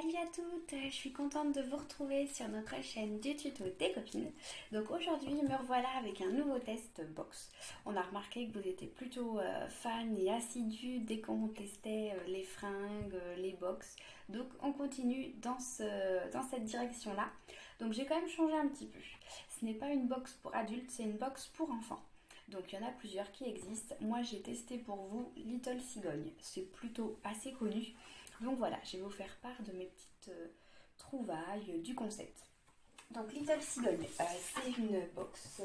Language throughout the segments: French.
Salut à toutes, je suis contente de vous retrouver sur notre chaîne du tuto des copines. Donc aujourd'hui me revoilà avec un nouveau test box. On a remarqué que vous étiez plutôt fans et assidus dès qu'on testait les fringues, les box. Donc on continue dans cette direction là. Donc j'ai quand même changé un petit peu. Ce n'est pas une box pour adultes, c'est une box pour enfants. Donc il y en a plusieurs qui existent. Moi j'ai testé pour vous Little Cigogne. C'est plutôt assez connu. Donc voilà, je vais vous faire part de mes petites trouvailles du concept. Donc Little Cigogne, c'est une box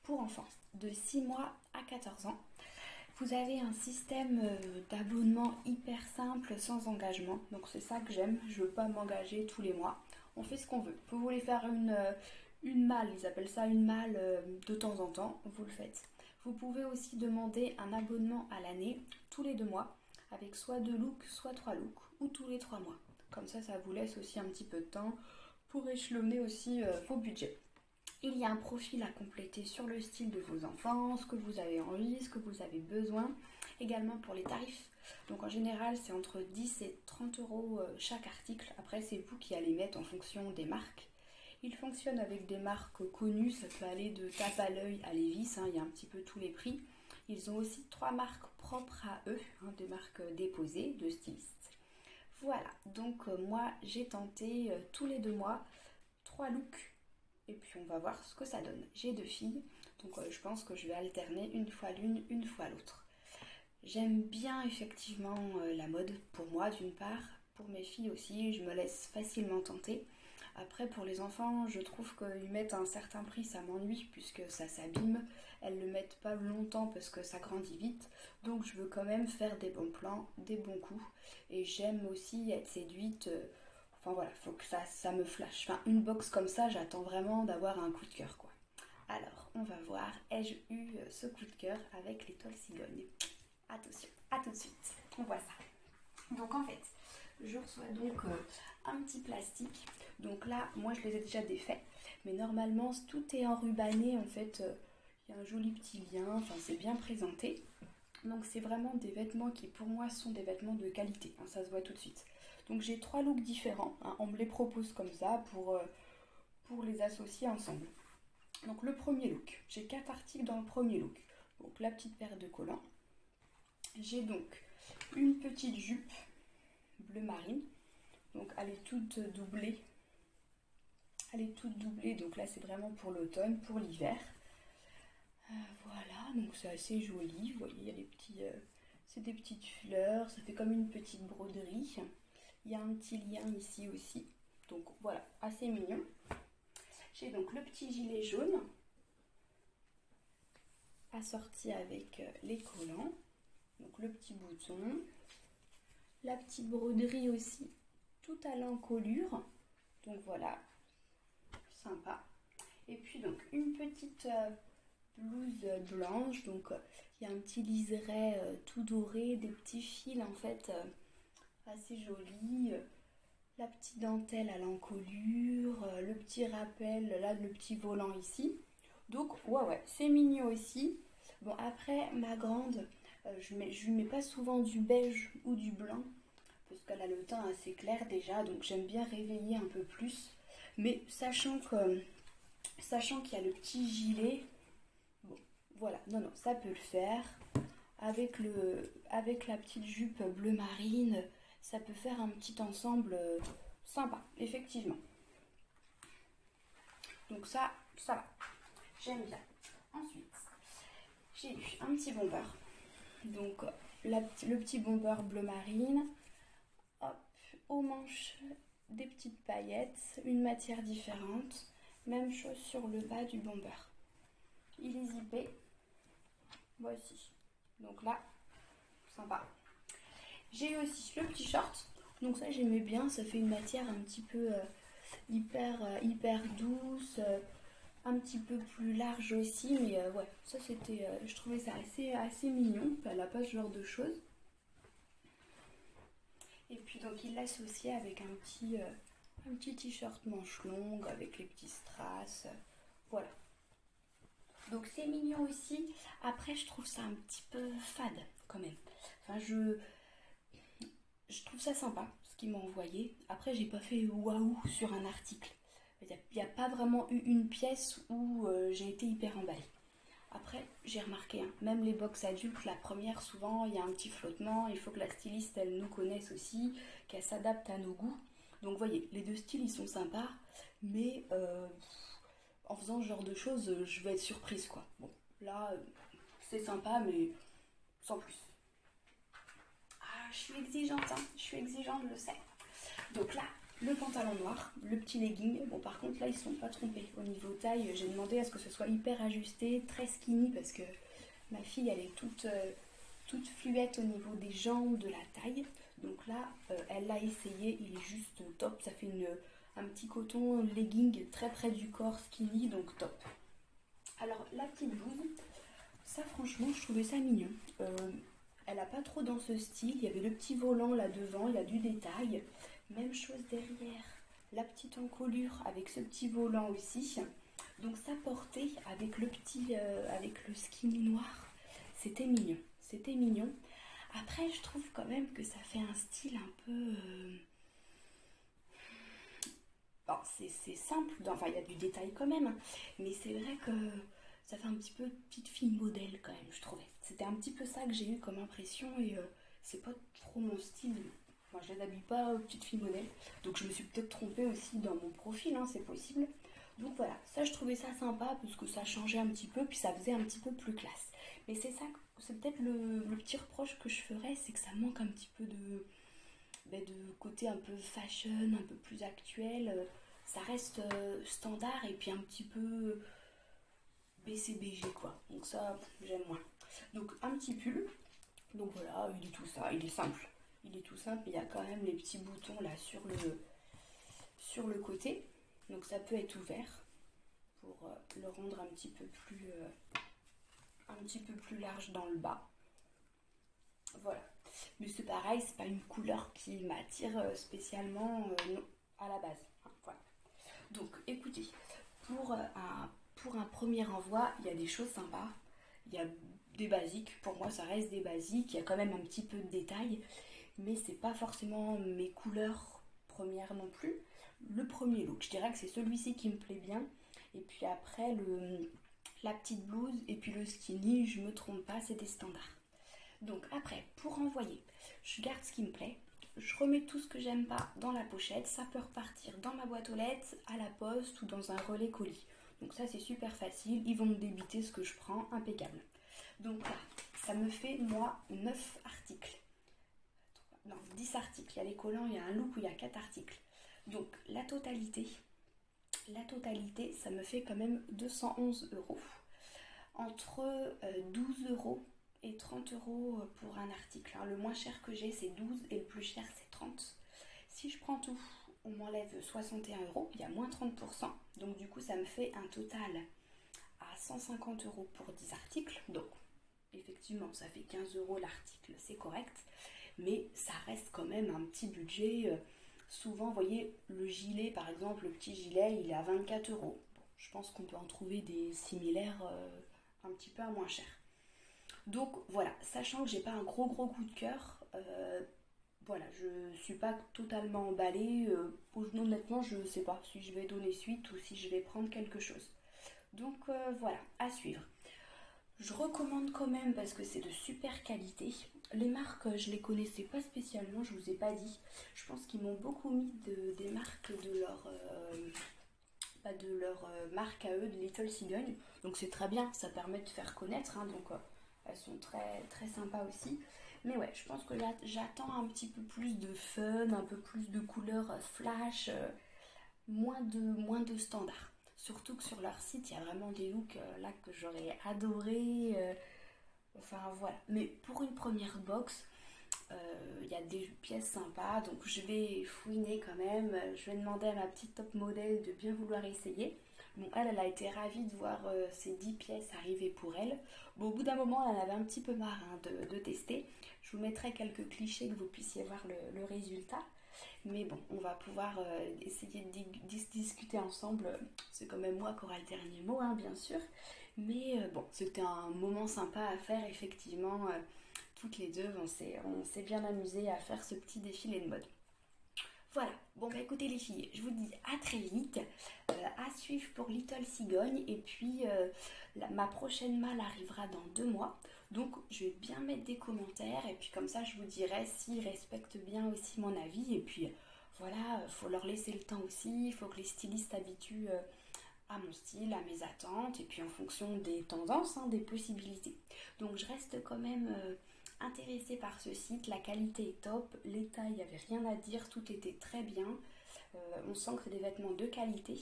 pour enfants de 6 mois à 14 ans. Vous avez un système d'abonnement hyper simple, sans engagement. Donc c'est ça que j'aime, je ne veux pas m'engager tous les mois. On fait ce qu'on veut. Vous voulez faire une malle, ils appellent ça une malle de temps en temps, vous le faites. Vous pouvez aussi demander un abonnement à l'année, tous les 2 mois, avec soit 2 looks, soit 3 looks, ou tous les 3 mois. Comme ça vous laisse aussi un petit peu de temps pour échelonner aussi vos budgets. Il y a un profil à compléter sur le style de vos enfants, ce que vous avez envie, ce que vous avez besoin. Également pour les tarifs. Donc en général, c'est entre 10 et 30 euros chaque article. Après, c'est vous qui allez mettre en fonction des marques. Il fonctionne avec des marques connues, ça peut aller de Tape à l'œil à Levi's, il y a un petit peu tous les prix. Ils ont aussi 3 marques propres à eux, des marques déposées de stylistes. Voilà, donc moi j'ai tenté tous les 2 mois 3 looks et puis on va voir ce que ça donne. J'ai 2 filles, donc je pense que je vais alterner une fois l'une, une fois l'autre. J'aime bien effectivement la mode pour moi d'une part, pour mes filles aussi, je me laisse facilement tenter. Après pour les enfants, je trouve qu'ils mettent un certain prix, ça m'ennuie puisque ça s'abîme. Elles ne le mettent pas longtemps parce que ça grandit vite. Donc je veux quand même faire des bons plans, des bons coups. Et j'aime aussi être séduite. Enfin voilà, faut que ça me flash. Enfin une box comme ça, j'attends vraiment d'avoir un coup de cœur quoi. Alors on va voir, ai-je eu ce coup de cœur avec l'étoile cigogne. Attention, à tout de suite, on voit ça. Donc en fait, je reçois donc un petit plastique. Donc là, moi je les ai déjà défaits, mais normalement tout est enrubanné en fait. Il y a un joli petit lien, enfin c'est bien présenté. Donc c'est vraiment des vêtements qui pour moi sont des vêtements de qualité, ça se voit tout de suite. Donc j'ai 3 looks différents, on me les propose comme ça pour les associer ensemble. Donc le premier look, j'ai 4 articles dans le premier look. Donc la petite paire de collants. J'ai donc une petite jupe bleu marine. Donc elle est toute doublée. Donc là c'est vraiment pour l'automne, pour l'hiver. Voilà, donc c'est assez joli. Vous voyez, il y a c'est des petites fleurs, ça fait comme une petite broderie. Il y a un petit lien ici aussi. Donc voilà, assez mignon. J'ai donc le petit gilet jaune assorti avec les collants. Donc le petit bouton, la petite broderie aussi, tout à l'encolure. Donc voilà, sympa. Et puis donc une petite blouse blanche. Donc il y a un petit liseré tout doré, des petits fils en fait assez jolis. La petite dentelle à l'encolure, le petit rappel, là le petit volant ici. Donc ouais, c'est mignon aussi. Bon après ma grande, je lui mets pas souvent du beige ou du blanc parce qu'elle a le teint assez clair déjà, donc j'aime bien réveiller un peu plus. Mais sachant qu'il y a le petit gilet, bon voilà, non, ça peut le faire. Avec la petite jupe bleu marine, ça peut faire un petit ensemble sympa, effectivement. Donc ça va, j'aime bien. Ensuite, j'ai eu un petit bomber. Donc le petit bomber bleu marine, hop, aux manches des petites paillettes, une matière différente, même chose sur le bas du bomber. Il est zippé, voici. Donc là, sympa. J'ai aussi le petit short, donc ça j'aimais bien, ça fait une matière un petit peu hyper douce, un petit peu plus large aussi, mais ouais, ça c'était, je trouvais ça assez mignon, elle n'a pas ce genre de choses. Et puis donc il l'associait avec un petit t-shirt manche longue avec les petits strass, voilà. Donc c'est mignon aussi. Après je trouve ça un petit peu fade quand même. Enfin je trouve ça sympa parce qu'il m'a envoyé. Après, j'ai pas fait waouh sur un article. Il n'y a pas vraiment eu une pièce où j'ai été hyper emballée. Après, j'ai remarqué, hein, même les box adultes, la première, souvent, il y a un petit flottement. Il faut que la styliste, elle nous connaisse aussi, qu'elle s'adapte à nos goûts. Donc, vous voyez, les deux styles, ils sont sympas. Mais en faisant ce genre de choses, je vais être surprise, quoi. Bon, là, c'est sympa, mais sans plus. Ah, je suis exigeante, hein. Je suis exigeante, je le sais. Donc là, le pantalon noir, le petit legging. Bon, par contre, là, ils ne se sont pas trompés. Au niveau taille, j'ai demandé à ce que ce soit hyper ajusté, très skinny, parce que ma fille, elle est toute fluette au niveau des jambes, de la taille. Donc là, elle l'a essayé, il est juste top. Ça fait un petit coton legging très près du corps, skinny, donc top. Alors, la petite blouse, ça, franchement, je trouvais ça mignon. Elle n'a pas trop dans ce style. Il y avait le petit volant là devant, il y a du détail. Même chose derrière, la petite encolure avec ce petit volant aussi. Donc ça portait avec avec le skinny noir. C'était mignon, c'était mignon. Après, je trouve quand même que ça fait un style un peu... Bon, c'est simple, enfin il y a du détail quand même, mais c'est vrai que ça fait un petit peu petite fille modèle quand même, je trouvais. C'était un petit peu ça que j'ai eu comme impression et c'est pas trop mon style. Moi, je les habille pas aux petites filles modèles, donc je me suis peut-être trompée aussi dans mon profil, hein, c'est possible. Donc voilà, ça je trouvais ça sympa parce que ça changeait un petit peu, puis ça faisait un petit peu plus classe. Mais c'est ça, c'est peut-être le petit reproche que je ferais, c'est que ça manque un petit peu de côté un peu fashion, un peu plus actuel. Ça reste standard et puis un petit peu BCBG quoi. Donc ça, j'aime moins. Donc un petit pull. Donc voilà, il est tout ça, il est simple. Il est tout simple, il y a quand même les petits boutons là sur le côté. Donc ça peut être ouvert pour le rendre un petit peu plus large dans le bas. Voilà. Mais c'est pareil, c'est pas une couleur qui m'attire spécialement non, à la base. Hein, voilà. Donc écoutez, pour un premier envoi, il y a des choses sympas. Il y a des basiques, pour moi ça reste des basiques, il y a quand même un petit peu de détails, mais c'est pas forcément mes couleurs premières non plus. Le premier look, je dirais que c'est celui-ci qui me plaît bien. Et puis après, la petite blouse et puis le skinny, je me trompe pas, c'est des standards. Donc après, pour envoyer, je garde ce qui me plaît. Je remets tout ce que j'aime pas dans la pochette. Ça peut repartir dans ma boîte aux lettres, à la poste ou dans un relais colis. Donc ça, c'est super facile. Ils vont me débiter ce que je prends, impeccable. Donc là, ça me fait, moi, 9 articles. Non, 10 articles. Il y a les collants, il y a un look où il y a 4 articles. Donc la totalité, ça me fait quand même 211 €. Entre 12 € et 30 € pour un article. Alors, le moins cher que j'ai, c'est 12 et le plus cher, c'est 30. Si je prends tout, on m'enlève 61 €, il y a moins 30%. Donc du coup, ça me fait un total à 150 € pour 10 articles. Donc effectivement, ça fait 15 € l'article, c'est correct. Mais ça reste quand même un petit budget. Souvent, vous voyez, le gilet, par exemple, le petit gilet, il est à 24 €. Bon, je pense qu'on peut en trouver des similaires un petit peu à moins cher. Donc voilà, sachant que j'ai pas un gros coup de cœur, voilà, je suis pas totalement emballée. Honnêtement, je sais pas si je vais donner suite ou si je vais prendre quelque chose. Donc voilà, à suivre. Je recommande quand même parce que c'est de super qualité. Les marques, je les connaissais pas spécialement, je vous ai pas dit. Je pense qu'ils m'ont beaucoup mis des marques de leur marque à eux, de Little Cigogne. Donc c'est très bien, ça permet de faire connaître. Hein, donc elles sont très, très sympas aussi. Mais ouais, je pense que là, j'attends un petit peu plus de fun, un peu plus de couleurs flash, moins de standards. Surtout que sur leur site, il y a vraiment des looks là que j'aurais adoré. Enfin voilà. Mais pour une première box, il y a des pièces sympas. Donc je vais fouiner quand même. Je vais demander à ma petite top modèle de bien vouloir essayer. Bon, elle a été ravie de voir ces 10 pièces arriver pour elle. Bon, au bout d'un moment, elle avait un petit peu marre hein, de tester. Je vous mettrai quelques clichés que vous puissiez voir le résultat. Mais bon, on va pouvoir essayer de discuter ensemble. C'est quand même moi qui aura le dernier mot, hein, bien sûr. Mais bon, c'était un moment sympa à faire, effectivement. Toutes les deux, on s'est bien amusé à faire ce petit défilé de mode. Voilà, bon bah écoutez les filles, je vous dis à très vite, à suivre pour Little Cigogne et puis ma prochaine malle arrivera dans 2 mois, donc je vais bien mettre des commentaires et puis comme ça je vous dirai s'ils respectent bien aussi mon avis et puis voilà, faut leur laisser le temps aussi, il faut que les stylistes s'habituent à mon style, à mes attentes et puis en fonction des tendances, hein, des possibilités. Donc je reste quand même intéressée par ce site, la qualité est top, les tailles, il n'y avait rien à dire, tout était très bien. On sent que c'est des vêtements de qualité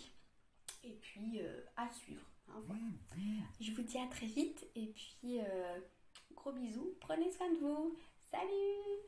et puis à suivre. Hein, voilà. Je vous dis à très vite et puis gros bisous, prenez soin de vous. Salut!